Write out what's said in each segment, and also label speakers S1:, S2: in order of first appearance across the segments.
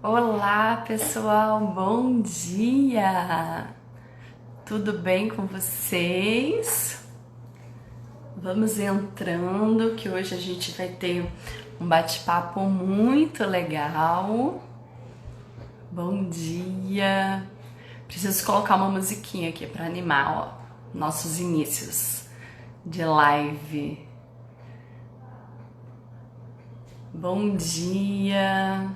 S1: Olá, pessoal, bom dia! Tudo bem com vocês? Vamos entrando, que hoje a gente vai ter um bate-papo muito legal. Bom dia! Preciso colocar uma musiquinha aqui para animar, ó, nossos inícios de live. Bom dia!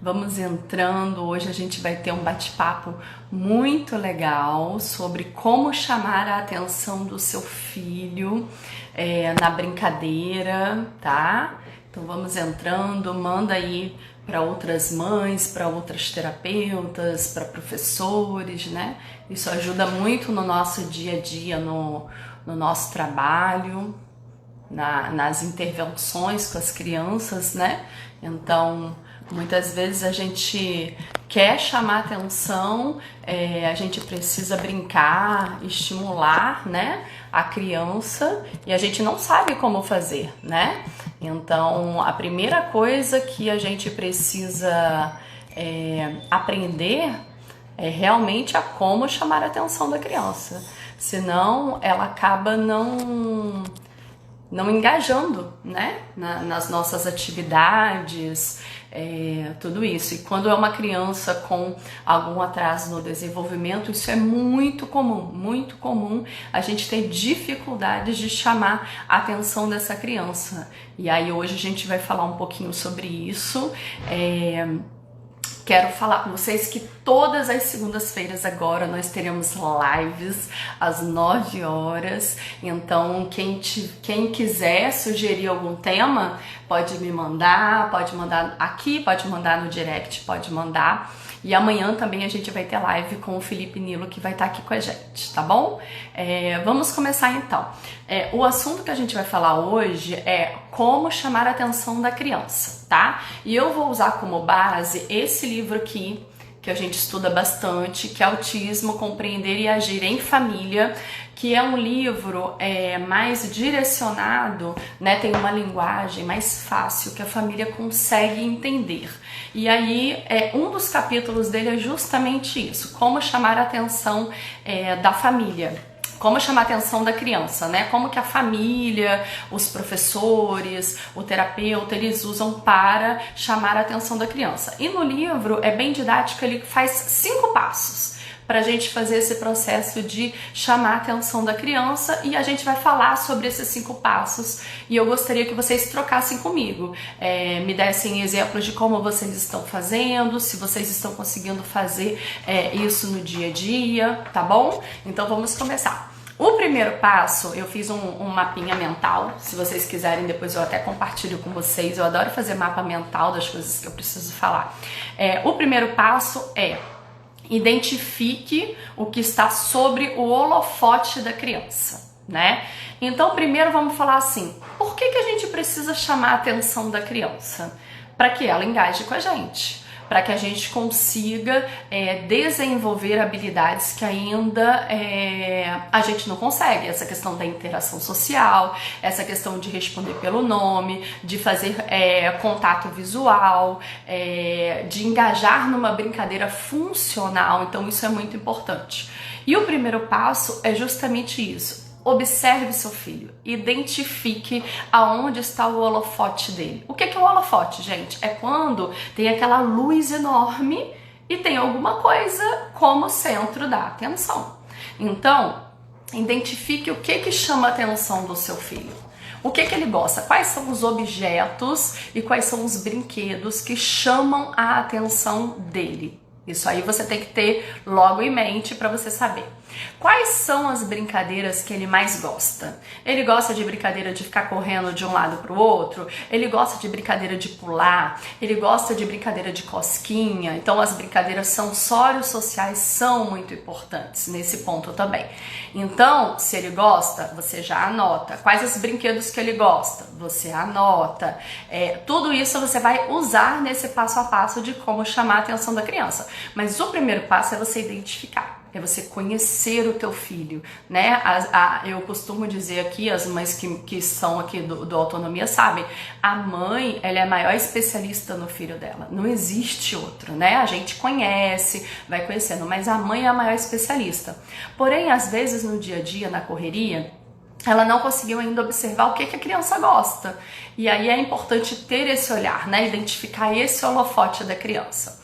S1: Vamos entrando, hoje a gente vai ter um bate-papo muito legal sobre como chamar a atenção do seu filho na brincadeira, tá? Então vamos entrando, manda aí para outras mães, para outras terapeutas, para professores, né? Isso ajuda muito no nosso dia a dia, no nosso trabalho, nas intervenções com as crianças, né? Então, muitas vezes a gente quer chamar atenção, a gente precisa brincar, estimular, né, a criança e a gente não sabe como fazer, né? Então, a primeira coisa que a gente precisa aprender é realmente a como chamar a atenção da criança. Senão, ela acaba não engajando, né, nas nossas atividades, tudo isso. E quando é uma criança com algum atraso no desenvolvimento, isso é muito comum a gente ter dificuldades de chamar a atenção dessa criança. E aí hoje a gente vai falar um pouquinho sobre isso. Quero falar com vocês que todas as segundas-feiras agora nós teremos lives às 9 horas. Então, quem quiser sugerir algum tema, pode me mandar, pode mandar aqui, pode mandar no direct, pode mandar. E amanhã também a gente vai ter live com o Felipe Nilo, que vai estar aqui com a gente, tá bom? Vamos começar então. O assunto que a gente vai falar hoje é como chamar a atenção da criança, tá? E eu vou usar como base esse livro aqui, que a gente estuda bastante, que é Autismo, Compreender e Agir em Família, que é um livro mais direcionado, né, tem uma linguagem mais fácil que a família consegue entender. E aí, um dos capítulos dele é justamente isso, como chamar a atenção da família. Como chamar a atenção da criança, né? Como que a família, os professores, o terapeuta, eles usam para chamar a atenção da criança. E no livro é bem didático, ele faz 5 passos para a gente fazer esse processo de chamar a atenção da criança, e a gente vai falar sobre esses 5 passos, e eu gostaria que vocês trocassem comigo, me dessem exemplos de como vocês estão fazendo, se vocês estão conseguindo fazer isso no dia a dia, tá bom? Então vamos começar. O primeiro passo, eu fiz um mapinha mental, se vocês quiserem depois eu até compartilho com vocês, eu adoro fazer mapa mental das coisas que eu preciso falar. O primeiro passo é: identifique o que está sobre o holofote da criança, né? Então, primeiro vamos falar assim, por que a gente precisa chamar a atenção da criança? Para que ela engaje com a gente, para que a gente consiga desenvolver habilidades que ainda a gente não consegue. Essa questão da interação social, essa questão de responder pelo nome, de fazer contato visual, de engajar numa brincadeira funcional. Então isso é muito importante. E o primeiro passo é justamente isso. Observe seu filho, identifique aonde está o holofote dele. O que é o holofote, gente? É quando tem aquela luz enorme e tem alguma coisa como centro da atenção. Então, identifique o que chama a atenção do seu filho. O que ele gosta? Quais são os objetos e quais são os brinquedos que chamam a atenção dele? Isso aí você tem que ter logo em mente para você saber. Quais são as brincadeiras que ele mais gosta? Ele gosta de brincadeira de ficar correndo de um lado para o outro? Ele gosta de brincadeira de pular? Ele gosta de brincadeira de cosquinha? Então as brincadeiras sensórios sociais são muito importantes nesse ponto também. Então, se ele gosta, você já anota. Quais os brinquedos que ele gosta? Você anota. Tudo isso você vai usar nesse passo a passo de como chamar a atenção da criança. Mas o primeiro passo é você identificar. é você conhecer o teu filho, né? Eu costumo dizer aqui, as mães que são aqui do Autonomia sabem, a mãe, ela é a maior especialista no filho dela, não existe outro, né? A gente conhece, vai conhecendo, mas a mãe é a maior especialista. Porém, às vezes no dia a dia, na correria, ela não conseguiu ainda observar o que a criança gosta. E aí é importante ter esse olhar, né? Identificar esse holofote da criança.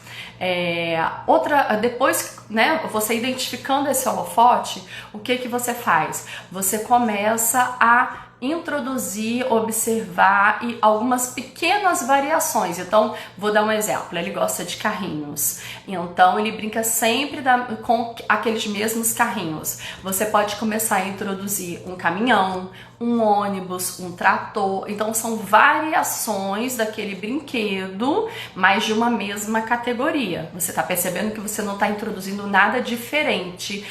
S1: Depois, né, você identificando esse holofote, o que você faz? Você começa a introduzir, observar e algumas pequenas variações. Então, vou dar um exemplo. Ele gosta de carrinhos, então ele brinca sempre com aqueles mesmos carrinhos. Você pode começar a introduzir um caminhão, um ônibus, um trator. Então são variações daquele brinquedo, mas de uma mesma categoria. Você está percebendo que você não está introduzindo nada diferente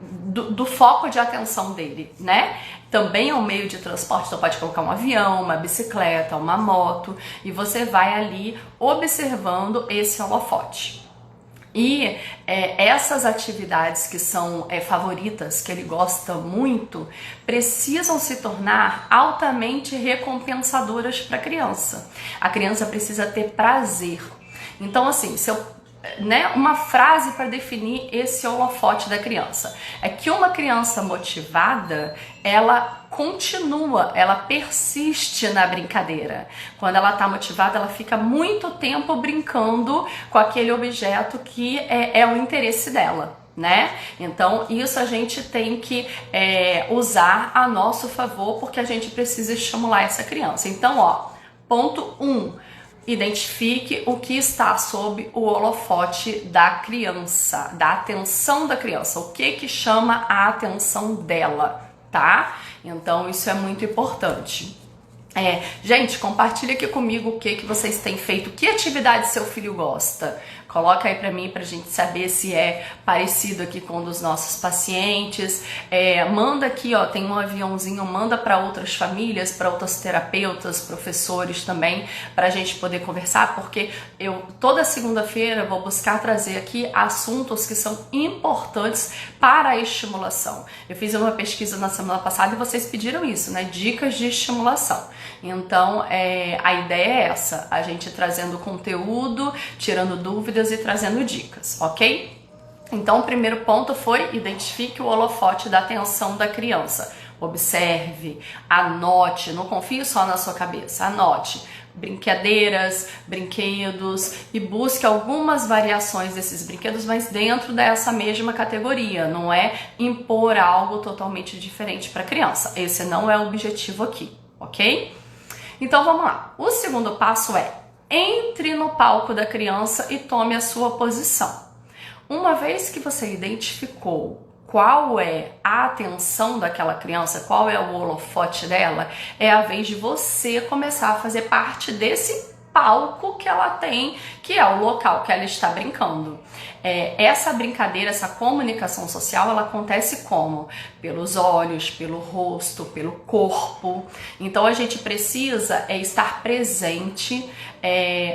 S1: do foco de atenção dele, né? Também é um meio de transporte, então pode colocar um avião, uma bicicleta, uma moto, e você vai ali observando esse holofote. E essas atividades que são favoritas, que ele gosta muito, precisam se tornar altamente recompensadoras para a criança. A criança precisa ter prazer. Então, assim, uma frase para definir esse holofote da criança é que uma criança motivada, ela continua, ela persiste na brincadeira. Quando ela está motivada, ela fica muito tempo brincando com aquele objeto que é o interesse dela, né? Então isso a gente tem que usar a nosso favor, porque a gente precisa estimular essa criança. Então, ponto 1. Identifique o que está sob o holofote da criança, da atenção da criança, o que chama a atenção dela, tá? Então isso é muito importante. Gente, compartilha aqui comigo o que vocês têm feito, que atividade seu filho gosta. Coloca aí pra mim, pra gente saber se é parecido aqui com um dos nossos pacientes. Manda aqui, tem um aviãozinho, manda para outras famílias, para outros terapeutas, professores também, pra gente poder conversar, porque eu toda segunda-feira vou buscar trazer aqui assuntos que são importantes para a estimulação. Eu fiz uma pesquisa na semana passada e vocês pediram isso, né? Dicas de estimulação. Então, a ideia é essa, a gente trazendo conteúdo, tirando dúvidas e trazendo dicas, ok? Então, o primeiro ponto foi identifique o holofote da atenção da criança. Observe, anote, não confie só na sua cabeça, anote brincadeiras, brinquedos e busque algumas variações desses brinquedos, mas dentro dessa mesma categoria, não é impor algo totalmente diferente para a criança. Esse não é o objetivo aqui, ok? Então vamos lá. O segundo passo é: entre no palco da criança e tome a sua posição. Uma vez que você identificou qual é a atenção daquela criança, qual é o holofote dela, é a vez de você começar a fazer parte desse palco que ela tem, que é o local que ela está brincando. Essa brincadeira, essa comunicação social, ela acontece como? Pelos olhos, pelo rosto, pelo corpo. Então a gente precisa estar presente,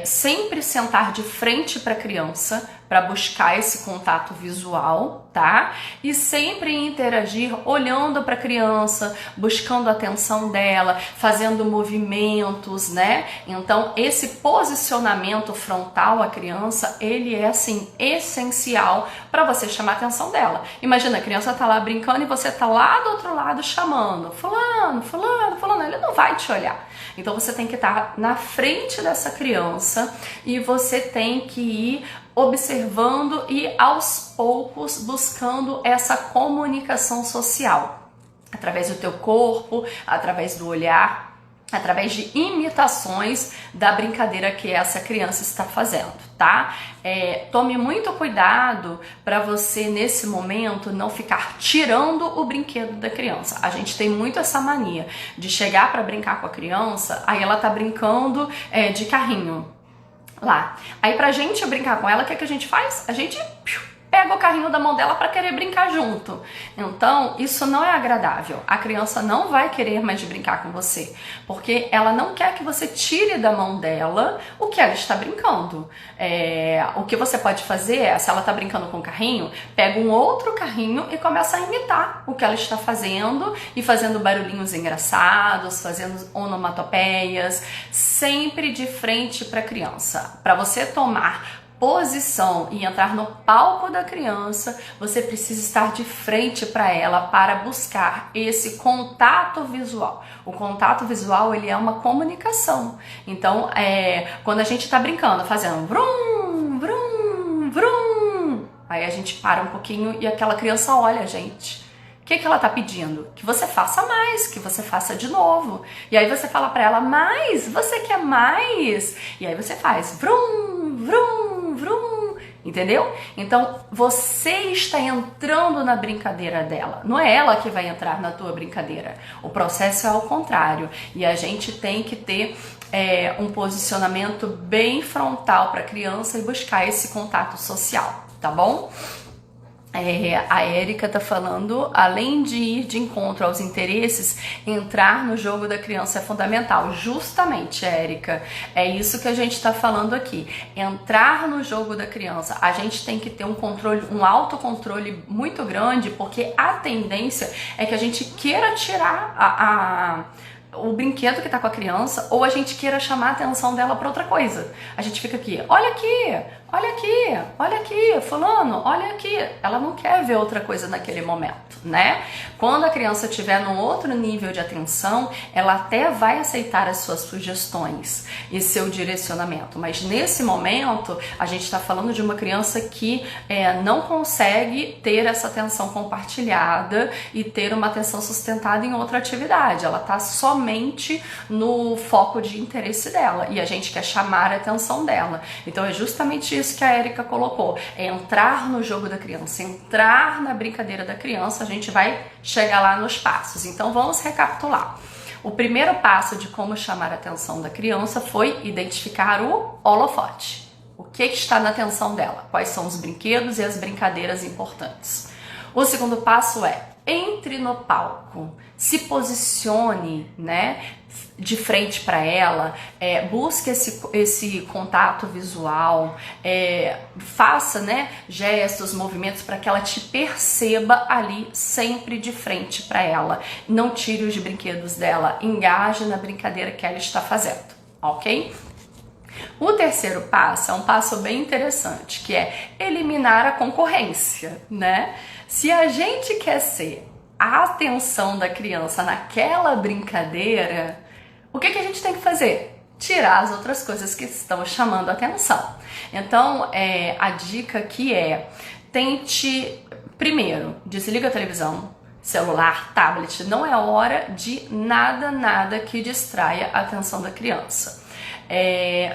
S1: sempre sentar de frente para a criança, para buscar esse contato visual, tá? E sempre interagir olhando para a criança, buscando a atenção dela, fazendo movimentos, né? Então, esse posicionamento frontal à criança, ele é assim essencial para você chamar a atenção dela. Imagina, a criança tá lá brincando e você tá lá do outro lado chamando, fulano, fulano, fulano, ele não vai te olhar. Então você tem que estar na frente dessa criança e você tem que ir observando e aos poucos buscando essa comunicação social através do teu corpo, através do olhar, através de imitações da brincadeira que essa criança está fazendo, tá? Tome muito cuidado para você nesse momento não ficar tirando o brinquedo da criança. A gente tem muito essa mania de chegar para brincar com a criança, aí ela tá brincando de carrinho lá. Aí pra gente brincar com ela, o que a gente faz? A gente pega o carrinho da mão dela para querer brincar junto. Então, isso não é agradável. A criança não vai querer mais brincar com você, porque ela não quer que você tire da mão dela o que ela está brincando. O que você pode fazer é, se ela está brincando com o carrinho, pega um outro carrinho e começa a imitar o que ela está fazendo e fazendo barulhinhos engraçados, fazendo onomatopeias, sempre de frente para a criança. Para você tomar posição e entrar no palco da criança, você precisa estar de frente para ela para buscar esse contato visual. O contato visual, ele é uma comunicação. Então, quando a gente está brincando, fazendo vrum, vrum, vrum, aí a gente para um pouquinho e aquela criança olha a gente. O que ela tá pedindo? Que você faça mais, que você faça de novo. E aí você fala para ela, mais, você quer mais? E aí você faz vrum, vrum, vrum, entendeu? Então você está entrando na brincadeira dela, não é ela que vai entrar na tua brincadeira. O processo é ao contrário e a gente tem que ter um posicionamento bem frontal para a criança e buscar esse contato social, tá bom? A Érica tá falando, além de ir de encontro aos interesses, entrar no jogo da criança é fundamental. Justamente, Érica, é isso que a gente tá falando aqui. Entrar no jogo da criança, a gente tem que ter um controle, um autocontrole muito grande, porque a tendência é que a gente queira tirar o brinquedo que tá com a criança, ou a gente queira chamar a atenção dela para outra coisa. A gente fica aqui, olha aqui, olha aqui, olha aqui, fulano, olha aqui. Ela não quer ver outra coisa naquele momento, né? Quando a criança estiver num outro nível de atenção, ela até vai aceitar as suas sugestões e seu direcionamento. Mas nesse momento, a gente está falando de uma criança que não consegue ter essa atenção compartilhada e ter uma atenção sustentada em outra atividade. Ela está somente no foco de interesse dela e a gente quer chamar a atenção dela. Então é justamente isso que a Érica colocou, é entrar no jogo da criança, entrar na brincadeira da criança. A gente vai chegar lá nos passos. Então vamos recapitular. O primeiro passo de como chamar a atenção da criança foi identificar o holofote. O que está na atenção dela? Quais são os brinquedos e as brincadeiras importantes? O segundo passo é entre no palco, se posicione, né, de frente para ela, busque esse contato visual, faça, né, gestos, movimentos para que ela te perceba ali sempre de frente para ela. Não tire os brinquedos dela, engaje na brincadeira que ela está fazendo, ok? O terceiro passo é um passo bem interessante, que é eliminar a concorrência, né? Se a gente quer ser a atenção da criança naquela brincadeira, o que a gente tem que fazer? Tirar as outras coisas que estão chamando a atenção. Então, a dica aqui tente, primeiro, desliga a televisão, celular, tablet, não é hora de nada que distraia a atenção da criança.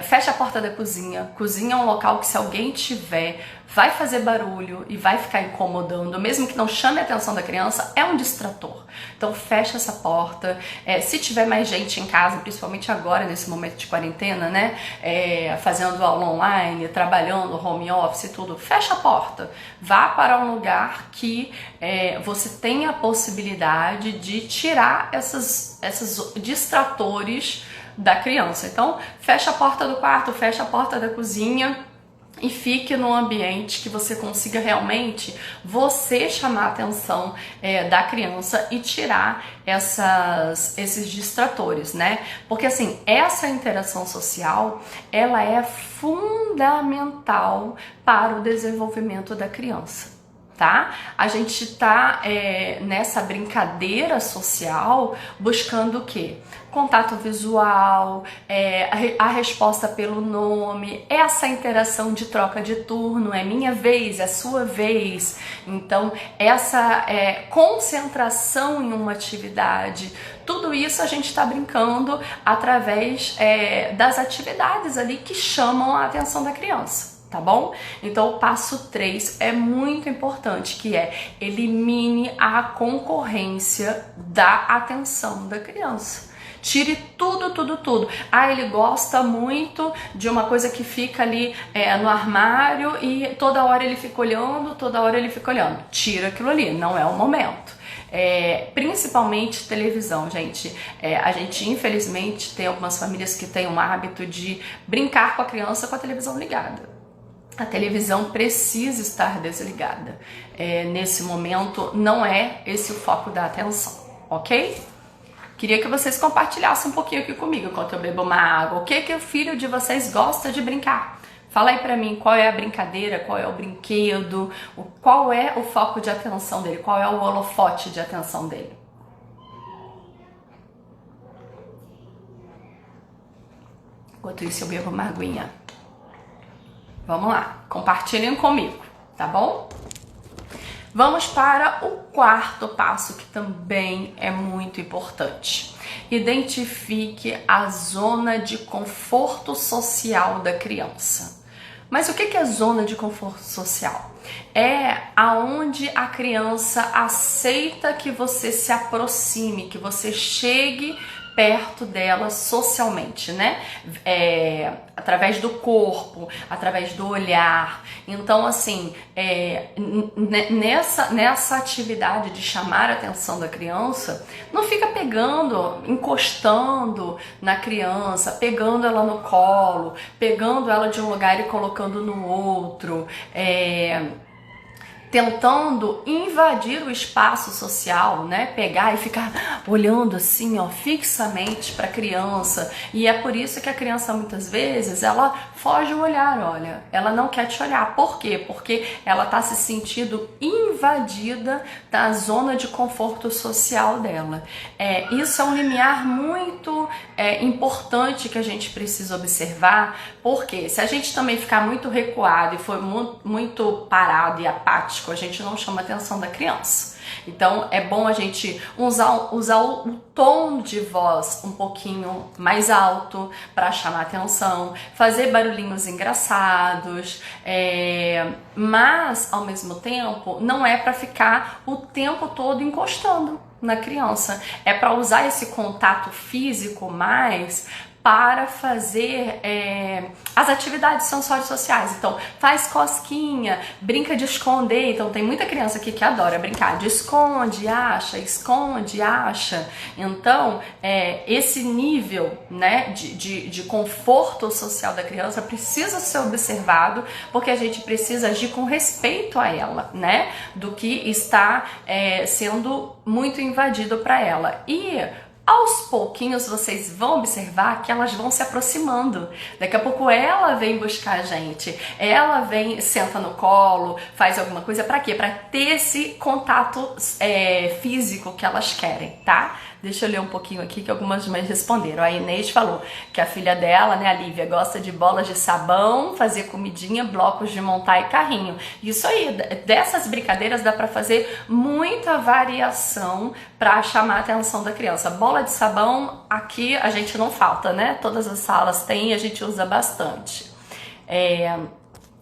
S1: Fecha a porta da cozinha. Cozinha é um local que, se alguém tiver, vai fazer barulho e vai ficar incomodando, mesmo que não chame a atenção da criança, é um distrator. Então fecha essa porta. Se tiver mais gente em casa, principalmente agora nesse momento de quarentena, né, fazendo aula online, trabalhando home office e tudo, fecha a porta. Vá para um lugar que você tenha a possibilidade de tirar esses distratores da criança. Então fecha a porta do quarto, fecha a porta da cozinha e fique num ambiente que você consiga realmente você chamar a atenção da criança e tirar esses distratores, né? Porque assim, essa interação social, ela é fundamental para o desenvolvimento da criança. Tá? A gente tá nessa brincadeira social buscando o quê? Contato visual, a resposta pelo nome, essa interação de troca de turno, é minha vez, é sua vez. Então, essa concentração em uma atividade, tudo isso a gente está brincando através das atividades ali que chamam a atenção da criança. Tá bom? Então o passo 3 é muito importante, que é elimine a concorrência da atenção da criança. Tire tudo, tudo, tudo. Ah, ele gosta muito de uma coisa que fica ali no armário e toda hora ele fica olhando, toda hora ele fica olhando. Tira aquilo ali, não é o momento. Principalmente televisão, gente. A gente infelizmente tem algumas famílias que têm um hábito de brincar com a criança com a televisão ligada. A televisão precisa estar desligada. Nesse momento não é esse o foco da atenção, ok? Queria que vocês compartilhassem um pouquinho aqui comigo enquanto eu bebo uma água. O que o filho de vocês gosta de brincar? Fala aí pra mim qual é a brincadeira, qual é o brinquedo, qual é o foco de atenção dele, qual é o holofote de atenção dele. Enquanto isso eu bebo uma aguinha. Vamos lá, compartilhem comigo, tá bom? Vamos para o quarto passo, que também é muito importante. Identifique a zona de conforto social da criança. Mas o que é zona de conforto social? É aonde a criança aceita que você se aproxime, que você chegue perto dela socialmente, né? Através do corpo, através do olhar. Então, assim, nessa atividade de chamar a atenção da criança, não fica pegando, encostando na criança, pegando ela no colo, pegando ela de um lugar e colocando no outro, tentando invadir o espaço social, né? Pegar e ficar olhando assim, ó, fixamente para a criança. E é por isso que a criança muitas vezes ela foge o olhar, olha. Ela não quer te olhar. Por quê? Porque ela tá se sentindo invadida da zona de conforto social dela. Isso é um limiar muito importante que a gente precisa observar, porque se a gente também ficar muito recuado e for muito parado e apático, a gente não chama a atenção da criança. Então é bom a gente usar o tom de voz um pouquinho mais alto para chamar a atenção, fazer barulhinhos engraçados, mas ao mesmo tempo não é para ficar o tempo todo encostando na criança. É para usar esse contato físico mais para fazer as atividades sensório-sociais. Então, faz cosquinha, brinca de esconder. Então, tem muita criança aqui que adora brincar de esconde, acha. Então, esse nível, né, de conforto social da criança precisa ser observado, porque a gente precisa agir com respeito a ela, né, do que está sendo muito invadido para ela. E aos pouquinhos vocês vão observar que elas vão se aproximando. Daqui a pouco ela vem buscar a gente, ela vem, senta no colo, faz alguma coisa. Pra quê? Pra ter esse contato físico que elas querem, tá? Deixa eu ler um pouquinho aqui que algumas mães responderam. A Inês falou que a filha dela, né, a Lívia, gosta de bolas de sabão, fazer comidinha, blocos de montar e carrinho. Isso aí, dessas brincadeiras dá pra fazer muita variação pra chamar a atenção da criança. Bola de sabão, aqui a gente não falta, né? Todas as salas têm e a gente usa bastante.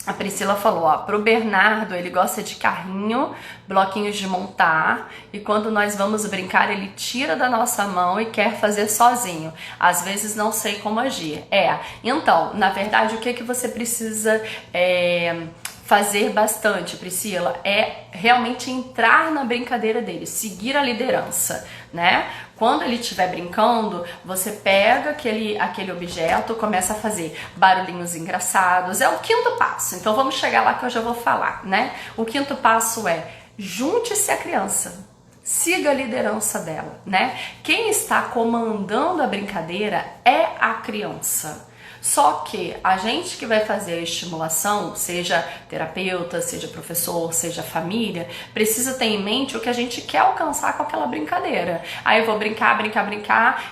S1: A Priscila falou, ó, pro Bernardo, ele gosta de carrinho, bloquinhos de montar, e quando nós vamos brincar, ele tira da nossa mão e quer fazer sozinho. Às vezes não sei como agir. Então, na verdade, o que você precisa fazer bastante, Priscila, é realmente entrar na brincadeira dele, seguir a liderança, né? Quando ele estiver brincando, você pega aquele objeto, começa a fazer barulhinhos engraçados. É o quinto passo, então vamos chegar lá que eu já vou falar, né? O quinto passo é junte-se à criança. Siga a liderança dela, né? Quem está comandando a brincadeira é a criança. Só que a gente que vai fazer a estimulação, seja terapeuta, seja professor, seja família, precisa ter em mente o que a gente quer alcançar com aquela brincadeira. Aí eu vou brincar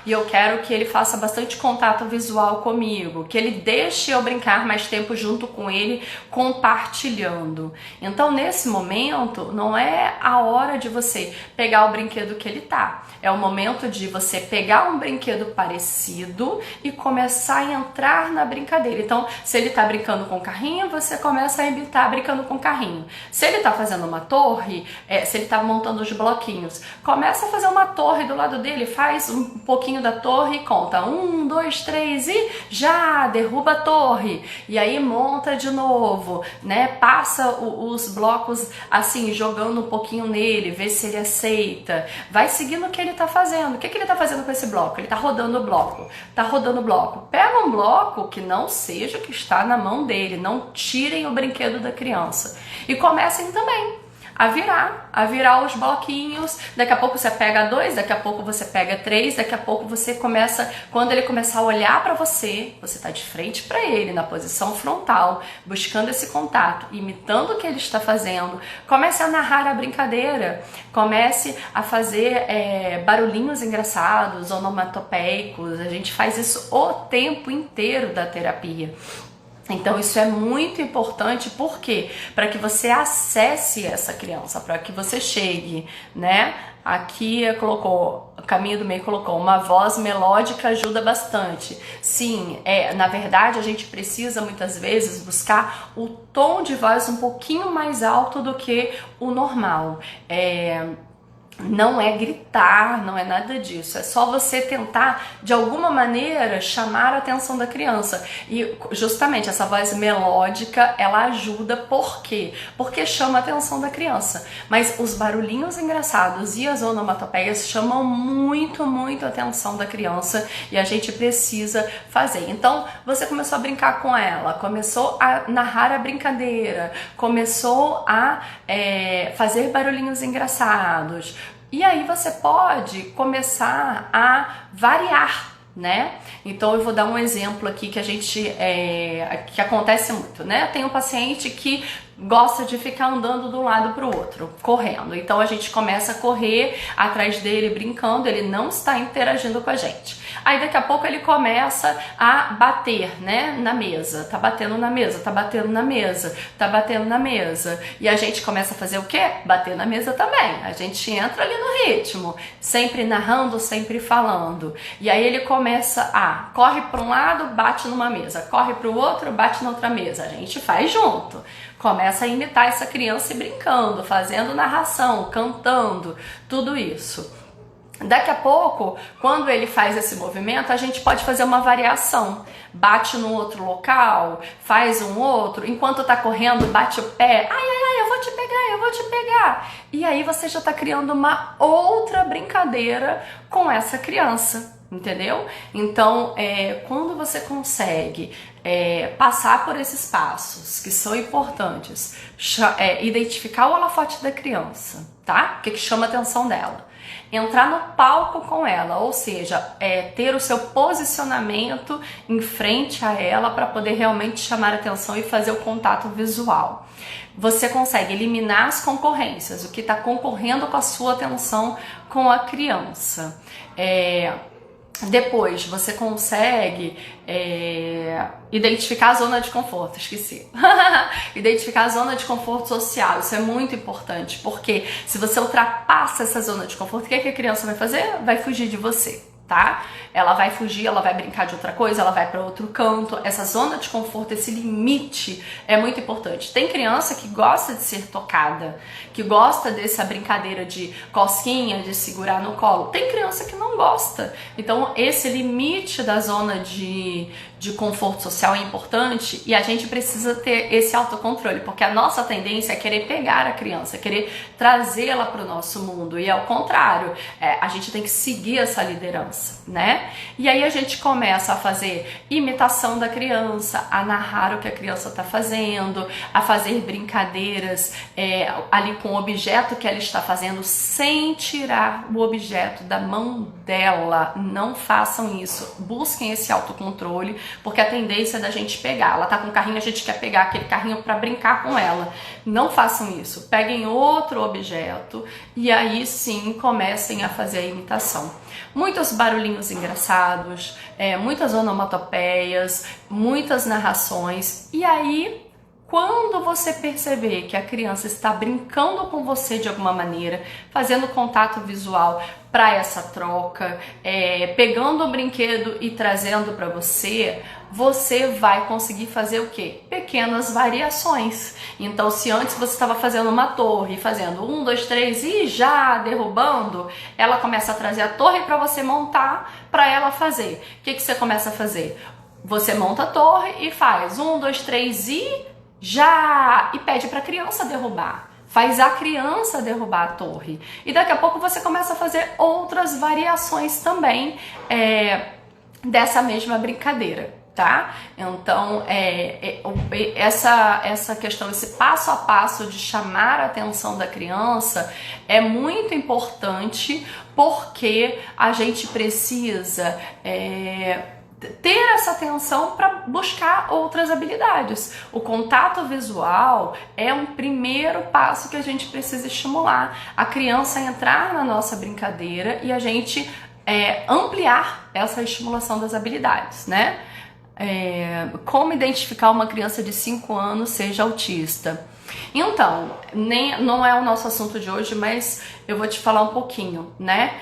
S1: e eu quero que ele faça bastante contato visual comigo, que ele deixe eu brincar mais tempo junto com ele, compartilhando. Então, nesse momento, não é a hora de você pegar o brinquedo que ele tá. É o momento de você pegar um brinquedo parecido e começar a entrar entrar na brincadeira. Então, se ele tá brincando com o carrinho, você começa a imitar brincando com o carrinho. Se ele tá fazendo uma torre, se ele tá montando os bloquinhos, começa a fazer uma torre do lado dele, faz um pouquinho da torre e conta 1, 2, 3 e já derruba a torre. E aí monta de novo, né? Passa os blocos assim, jogando um pouquinho nele, vê se ele aceita. Vai seguindo o que ele tá fazendo. O que ele tá fazendo com esse bloco? Ele tá rodando o bloco. Tá rodando o bloco. Pega um bloco que não seja o que está na mão dele. Não tirem o brinquedo da criança. E comecem também a virar os bloquinhos. Daqui a pouco você pega 2, daqui a pouco você pega 3, daqui a pouco você começa, quando ele começar a olhar para você tá de frente para ele, na posição frontal, buscando esse contato, imitando o que ele está fazendo. Comece a narrar a brincadeira, comece a fazer barulhinhos engraçados, onomatopeicos. A gente faz isso o tempo inteiro da terapia. Então isso é muito importante, por quê? Para que você acesse essa criança, para que você chegue, né? Aqui colocou, o Caminho do Meio colocou, uma voz melódica ajuda bastante. Sim, na verdade a gente precisa muitas vezes buscar o tom de voz um pouquinho mais alto do que o normal. Não é gritar, não é nada disso, é só você tentar de alguma maneira chamar a atenção da criança. E justamente essa voz melódica, ela ajuda, por quê? Porque chama a atenção da criança. Mas os barulhinhos engraçados e as onomatopeias chamam muito, muito a atenção da criança e a gente precisa fazer. Então você começou a brincar com ela, começou a narrar a brincadeira, começou a fazer barulhinhos engraçados. E aí você pode começar a variar, né? Então eu vou dar um exemplo aqui que que acontece muito, né? Tem um paciente que gosta de ficar andando de um lado para o outro, correndo. Então a gente começa a correr atrás dele, brincando, ele não está interagindo com a gente. Aí daqui a pouco ele começa a bater, né, na mesa. Tá batendo na mesa, tá batendo na mesa, tá batendo na mesa. E a gente começa a fazer o quê? Bater na mesa também. A gente entra ali no ritmo, sempre narrando, sempre falando. E aí ele começa corre para um lado, bate numa mesa, corre para o outro, bate na outra mesa. A gente faz junto. Começa a imitar essa criança e brincando, fazendo narração, cantando, tudo isso. Daqui a pouco, quando ele faz esse movimento, a gente pode fazer uma variação. Bate num outro local, faz um outro, enquanto tá correndo, bate o pé. Ai, ai, ai, eu vou te pegar, eu vou te pegar. E aí você já tá criando uma outra brincadeira com essa criança, entendeu? Então, quando você consegue passar por esses passos que são importantes, identificar o holofote da criança, tá? O que chama a atenção dela. Entrar no palco com ela, ou seja, ter o seu posicionamento em frente a ela para poder realmente chamar a atenção e fazer o contato visual. Você consegue eliminar as concorrências, o que está concorrendo com a sua atenção com a criança. Depois você consegue identificar a zona de conforto, esqueci. Identificar a zona de conforto social, isso é muito importante, porque se você ultrapassa essa zona de conforto, o que a criança vai fazer? Vai fugir de você, tá? Ela vai fugir, ela vai brincar de outra coisa, ela vai para outro canto. Essa zona de conforto, esse limite é muito importante. Tem criança que gosta de ser tocada, que gosta dessa brincadeira de cosquinha, de segurar no colo. Tem criança que não gosta. Então esse limite da zona de conforto social é importante e a gente precisa ter esse autocontrole, porque a nossa tendência é querer pegar a criança, querer trazê-la para o nosso mundo, e ao contrário, a gente tem que seguir essa liderança, né? E aí a gente começa a fazer imitação da criança, a narrar o que a criança está fazendo, a fazer brincadeiras ali com o objeto que ela está fazendo, sem tirar o objeto da mão dela. Não façam isso, busquem esse autocontrole, porque a tendência é da gente pegar. Ela tá com o carrinho, a gente quer pegar aquele carrinho para brincar com ela. Não façam isso, peguem outro objeto e aí sim comecem a fazer a imitação. Muitos barulhinhos engraçados, muitas onomatopeias, muitas narrações, e aí Quando você perceber que a criança está brincando com você de alguma maneira, fazendo contato visual para essa troca, pegando o brinquedo e trazendo para você, você vai conseguir fazer o quê? Pequenas variações. Então, se antes você estava fazendo uma torre, fazendo 1, 2, 3 e já derrubando, ela começa a trazer a torre para você montar, para ela fazer. O que você começa a fazer? Você monta a torre e faz 1, 2, 3 e já! E pede para a criança derrubar. Faz a criança derrubar a torre. E daqui a pouco você começa a fazer outras variações também dessa mesma brincadeira, tá? Então, essa questão, esse passo a passo de chamar a atenção da criança é muito importante, porque a gente precisa ter essa atenção para buscar outras habilidades. O contato visual é um primeiro passo que a gente precisa estimular a criança a entrar na nossa brincadeira e a gente ampliar essa estimulação das habilidades, né? Como identificar uma criança de 5 anos seja autista? Então, não é o nosso assunto de hoje, mas eu vou te falar um pouquinho, né?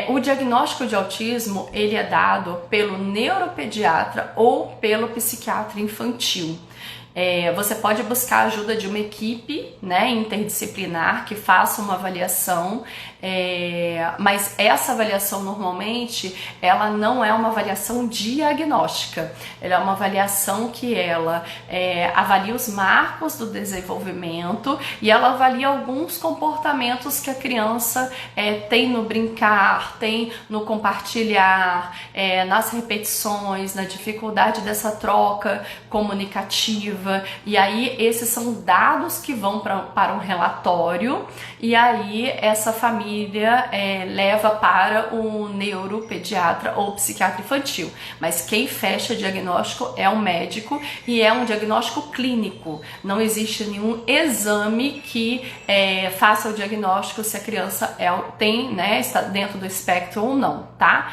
S1: O diagnóstico de autismo, ele é dado pelo neuropediatra ou pelo psiquiatra infantil. Você pode buscar a ajuda de uma equipe, né, interdisciplinar que faça uma avaliação, mas essa avaliação normalmente ela não é uma avaliação diagnóstica, ela é uma avaliação que ela avalia os marcos do desenvolvimento e ela avalia alguns comportamentos que a criança tem no brincar, tem no compartilhar, nas repetições, na dificuldade dessa troca comunicativa. E aí esses são dados que vão para um relatório e aí essa família leva para um neuropediatra ou psiquiatra infantil. Mas quem fecha diagnóstico é um médico e é um diagnóstico clínico. Não existe nenhum exame que faça o diagnóstico se a criança tem, né, está dentro do espectro ou não, tá?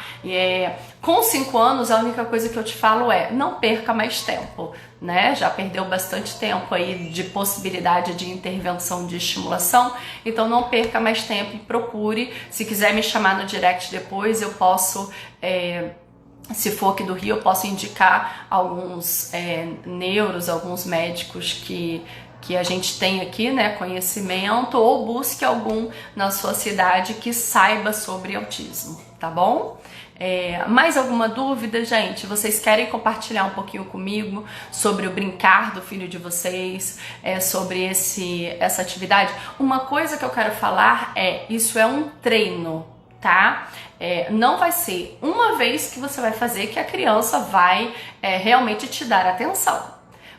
S1: Com 5 anos, a única coisa que eu te falo não perca mais tempo, né? Já perdeu bastante tempo aí de possibilidade de intervenção de estimulação, então não perca mais tempo e procure. Se quiser me chamar no direct depois, eu posso, se for aqui do Rio, eu posso indicar alguns neuros, alguns médicos que a gente tem aqui, né, conhecimento, ou busque algum na sua cidade que saiba sobre autismo, tá bom? Mais alguma dúvida, gente? Vocês querem compartilhar um pouquinho comigo sobre o brincar do filho de vocês, sobre essa atividade? Uma coisa que eu quero falar isso é um treino, tá? Não vai ser uma vez que você vai fazer que a criança vai realmente te dar atenção.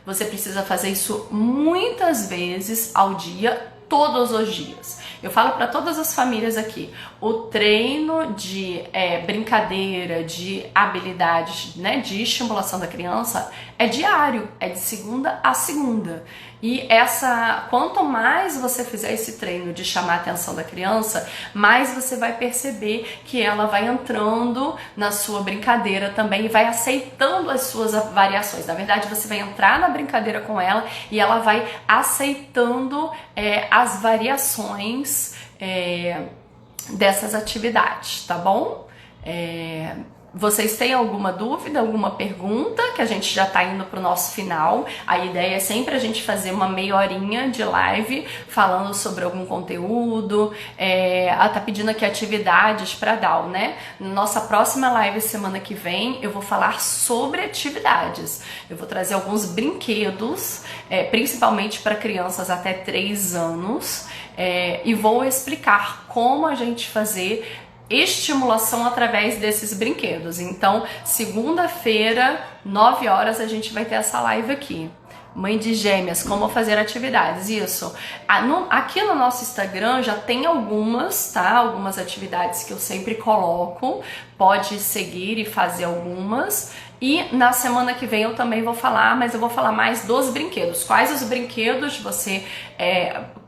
S1: Você precisa fazer isso muitas vezes ao dia, todos os dias. Eu falo para todas as famílias aqui, o treino de brincadeira, de habilidades, né, de estimulação da criança é diário, é de segunda a segunda. E quanto mais você fizer esse treino de chamar a atenção da criança, mais você vai perceber que ela vai entrando na sua brincadeira também e vai aceitando as suas variações. Na verdade, você vai entrar na brincadeira com ela e ela vai aceitando as variações dessas atividades, tá bom? Vocês têm alguma dúvida, alguma pergunta? Que a gente já tá indo pro nosso final. A ideia é sempre a gente fazer uma meia horinha de live falando sobre algum conteúdo. Ela tá pedindo aqui atividades para dar, né? Na nossa próxima live semana que vem eu vou falar sobre atividades. Eu vou trazer alguns brinquedos, principalmente para crianças até 3 anos, e vou explicar como a gente fazer estimulação através desses brinquedos. Então, segunda-feira, 9 horas, a gente vai ter essa live aqui. Mãe de Gêmeas, como fazer atividades, isso. Aqui no nosso Instagram já tem algumas, tá? Algumas atividades que eu sempre coloco, pode seguir e fazer algumas. E na semana que vem eu também vou falar, mas eu vou falar mais dos brinquedos. Quais os brinquedos você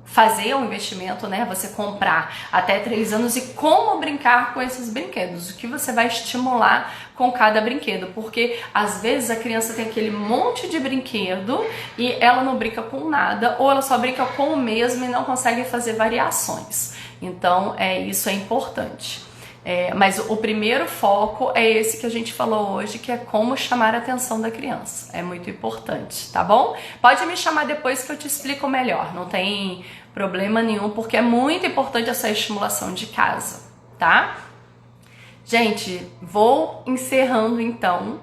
S1: fazer um investimento, né? Você comprar até 3 anos e como brincar com esses brinquedos, o que você vai estimular com cada brinquedo, porque às vezes a criança tem aquele monte de brinquedo e ela não brinca com nada, ou ela só brinca com o mesmo e não consegue fazer variações. Então, isso é importante. Mas o primeiro foco é esse que a gente falou hoje, que é como chamar a atenção da criança. É muito importante, tá bom? Pode me chamar depois que eu te explico melhor, não tem problema nenhum, porque é muito importante essa estimulação de casa, tá? Gente, vou encerrando então.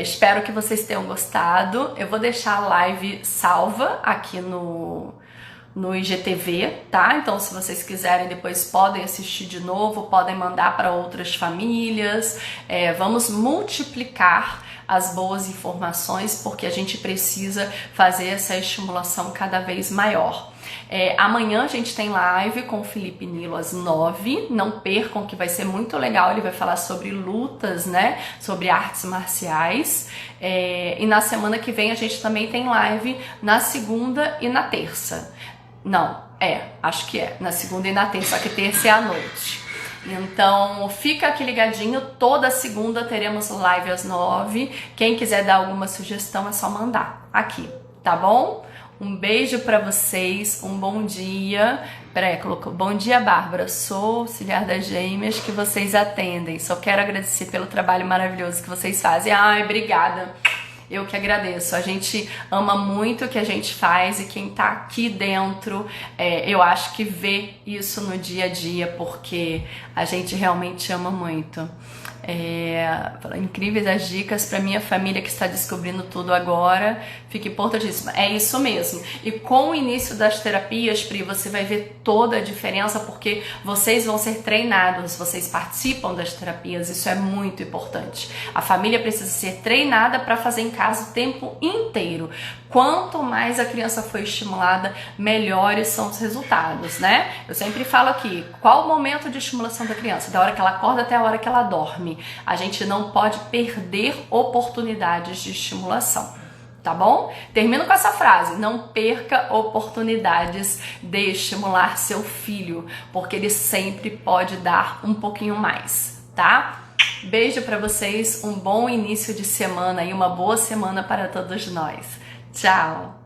S1: Espero que vocês tenham gostado. Eu vou deixar a live salva aqui no IGTV, tá? Então, se vocês quiserem, depois podem assistir de novo, podem mandar para outras famílias. Vamos multiplicar as boas informações, porque a gente precisa fazer essa estimulação cada vez maior. Amanhã a gente tem live com o Felipe Nilo às 9. Não percam, que vai ser muito legal. Ele vai falar sobre lutas, né? Sobre artes marciais. E na semana que vem a gente também tem live na segunda e na terça. Não, acho que na segunda e na terça, só que terça é à noite. Então, fica aqui ligadinho, toda segunda teremos live às 9. Quem quiser dar alguma sugestão é só mandar aqui, tá bom? Um beijo pra vocês, um bom dia. Peraí, colocou bom dia, Bárbara. Sou auxiliar das gêmeas que vocês atendem. Só quero agradecer pelo trabalho maravilhoso que vocês fazem. Ai, obrigada. Eu que agradeço. A gente ama muito o que a gente faz e quem tá aqui dentro, eu acho que vê isso no dia a dia, porque a gente realmente ama muito. Incríveis as dicas para minha família que está descobrindo tudo agora. Fique importantíssima. É isso mesmo. E com o início das terapias, Pri, você vai ver toda a diferença, porque vocês vão ser treinados, vocês participam das terapias. Isso é muito importante. A família precisa ser treinada para fazer em casa o tempo inteiro. Quanto mais a criança for estimulada, melhores são os resultados, né? Eu sempre falo aqui, qual o momento de estimulação da criança? Da hora que ela acorda até a hora que ela dorme. A gente não pode perder oportunidades de estimulação, tá bom? Termino com essa frase: não perca oportunidades de estimular seu filho, porque ele sempre pode dar um pouquinho mais, tá? Beijo pra vocês, um bom início de semana e uma boa semana para todos nós. Tchau!